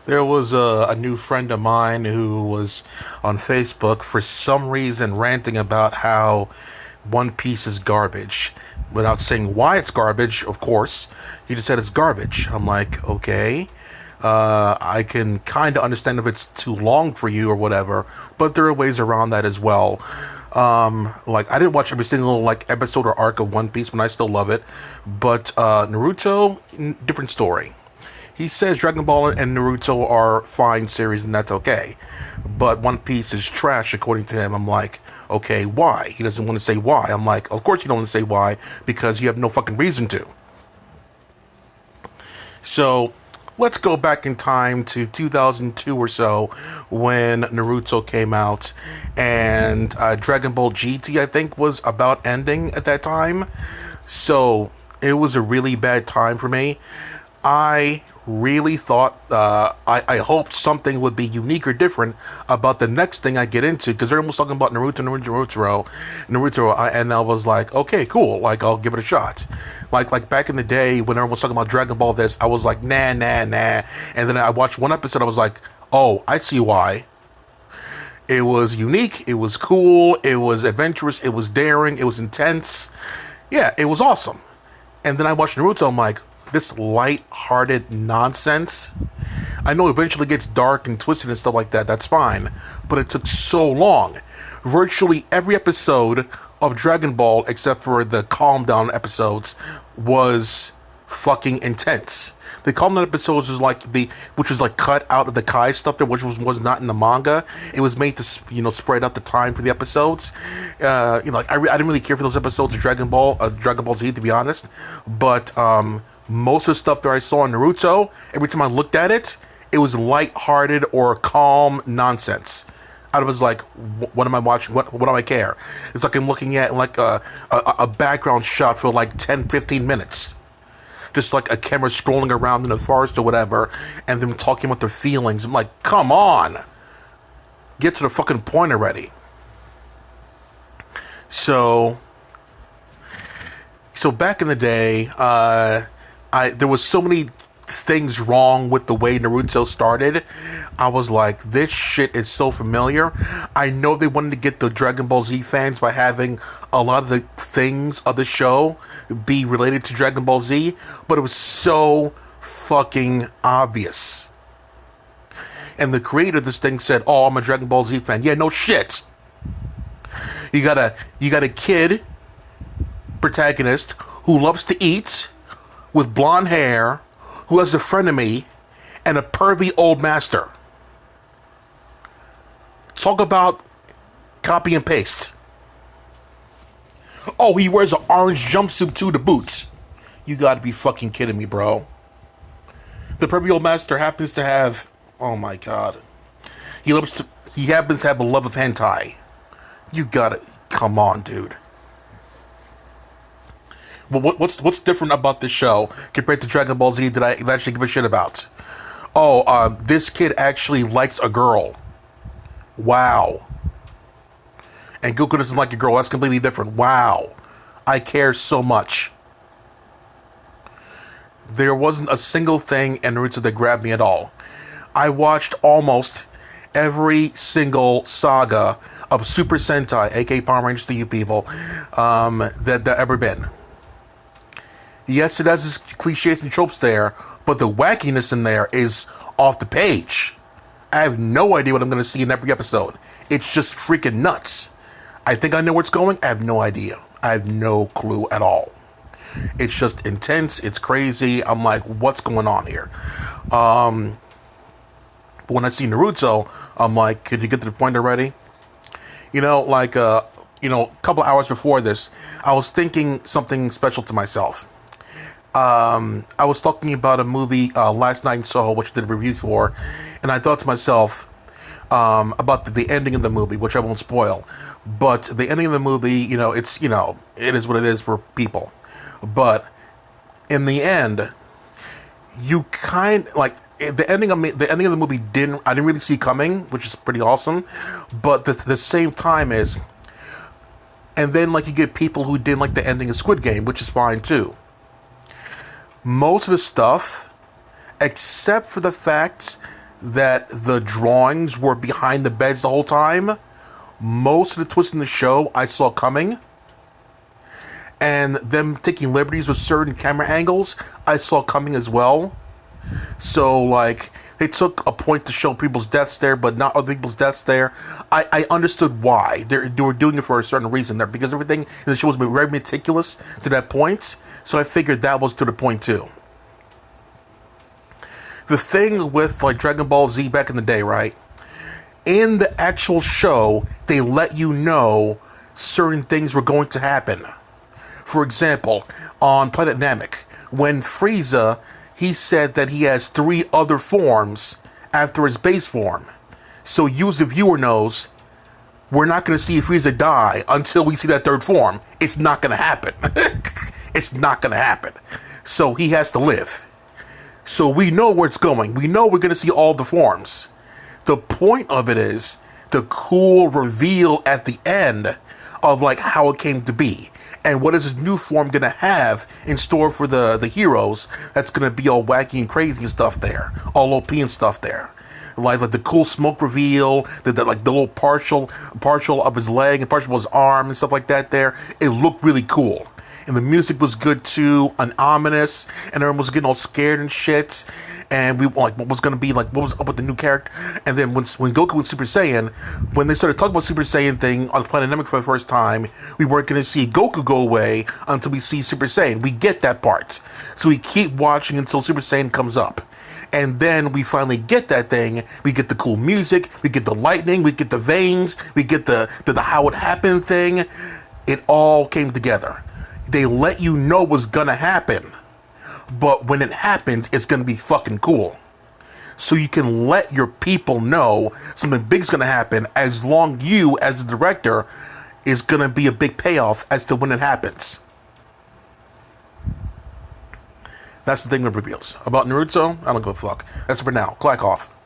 There was a new friend of mine who was on Facebook for some reason ranting about how One Piece is garbage. Without saying why it's garbage, of course. He just said it's garbage. I'm like, okay. I can kind of understand if it's too long for you or whatever, but there are ways around that as well. Like I didn't watch every single like episode or arc of One Piece, but I still love it. But Naruto, different story. He says Dragon Ball and Naruto are fine series, and that's okay. But One Piece is trash, according to him. I'm like, okay, why? He doesn't want to say why. I'm like, of course you don't want to say why, because you have no fucking reason to. So, let's go back in time to 2002 or so, when Naruto came out, and Dragon Ball GT, I think, was about ending at that time. So, it was a really bad time for me. I really thought, I hoped something would be unique or different about the next thing I get into, because everyone was talking about Naruto, and I was like, okay, cool, like, I'll give it a shot. Like back in the day, when everyone was talking about Dragon Ball this, I was like, nah, and then I watched one episode, I was like, oh, I see why. It was unique, it was cool, it was adventurous, it was daring, it was intense. Yeah, it was awesome. And then I watched Naruto, I'm like, this light-hearted nonsense. I know eventually it gets dark and twisted and stuff like that, that's fine. But it took so long. Virtually every episode of Dragon Ball, except for the calm down episodes, was fucking intense. The calm down episodes was like which was like cut out of the Kai stuff there, which was not in the manga. It was made to spread out the time for the episodes. Like I didn't really care for those episodes of Dragon Ball Z, to be honest. But most of the stuff that I saw in Naruto, every time I looked at it, it was light-hearted or calm nonsense. I was like, what am I watching? What do I care? It's like I'm looking at like a background shot for like 10-15 minutes. Just like a camera scrolling around in the forest or whatever, and them talking about their feelings. I'm like, come on! Get to the fucking point already. So back in the day, there was so many things wrong with the way Naruto started. I was like, this shit is so familiar. I know they wanted to get the Dragon Ball Z fans by having a lot of the things of the show be related to Dragon Ball Z, but it was so fucking obvious. And the creator of this thing said, oh, I'm a Dragon Ball Z fan. Yeah, no shit. You got a kid protagonist who loves to eat, with blonde hair, who has a frenemy, and a pervy old master. Talk about copy and paste. Oh, he wears an orange jumpsuit to the boots. You gotta be fucking kidding me, bro. The pervy old master happens to have, oh my god. He happens to have a love of hentai. You gotta, come on, dude. Well, what's different about this show compared to Dragon Ball Z that I actually give a shit about? Oh, this kid actually likes a girl. Wow. And Goku doesn't like a girl. That's completely different. Wow. I care so much. There wasn't a single thing in Naruto that grabbed me at all. I watched almost every single saga of Super Sentai, aka Power Rangers to you people, that ever been. Yes, it has its cliches and tropes there, but the wackiness in there is off the page. I have no idea what I'm going to see in every episode. It's just freaking nuts. I think I know where it's going. I have no idea. I have no clue at all. It's just intense. It's crazy. I'm like, what's going on here? But when I see Naruto, I'm like, could you get to the point already? Like, a couple hours before this, I was thinking something special to myself. I was talking about a movie last night in Soho, which I did a review for, and I thought to myself about the ending of the movie, which I won't spoil. But the ending of the movie, it is what it is for people. But in the end, you the ending of the movie I didn't really see coming, which is pretty awesome. But the same time is, and then you get people who didn't like the ending of Squid Game, which is fine too. Most of the stuff, except for the fact that the drawings were behind the beds the whole time. Most of the twists in the show I saw coming, and them taking liberties with certain camera angles I saw coming as well. So, like, they took a point to show people's deaths there, but not other people's deaths there. I understood why. They were doing it for a certain reason there, because everything in the show was very meticulous to that point. So I figured that was to the point too. The thing with, like, Dragon Ball Z back in the day, right? In the actual show, they let you know certain things were going to happen. For example, on Planet Namek, when Frieza, he said that he has 3 other forms after his base form. So you as the viewer knows, we're not going to see Frieza die until we see that 3rd form. It's not going to happen. It's not going to happen. So he has to live. So we know where it's going. We know we're going to see all the forms. The point of it is the cool reveal at the end of, like, how it came to be. And what is his new form going to have in store for the heroes that's going to be all wacky and crazy and stuff there. All OP and stuff there. Like the cool smoke reveal, the little partial of his leg and partial of his arm and stuff like that there. It looked really cool. And the music was good too, and ominous, and everyone was getting all scared and shit. And we like, what was up with the new character? And then when Goku went Super Saiyan, when they started talking about Super Saiyan thing on Planet Namek for the first time, we weren't going to see Goku go away until we see Super Saiyan. We get that part, so we keep watching until Super Saiyan comes up. And then we finally get that thing. We get the cool music, we get the lightning, we get the veins, we get the how it happened thing. It all came together. They let you know what's gonna happen, but when it happens, it's gonna be fucking cool. So you can let your people know something big's gonna happen, as long you, as the director, is gonna be a big payoff as to when it happens. That's the thing with reveals. About Naruto, I don't give a fuck. That's it for now. Clack off.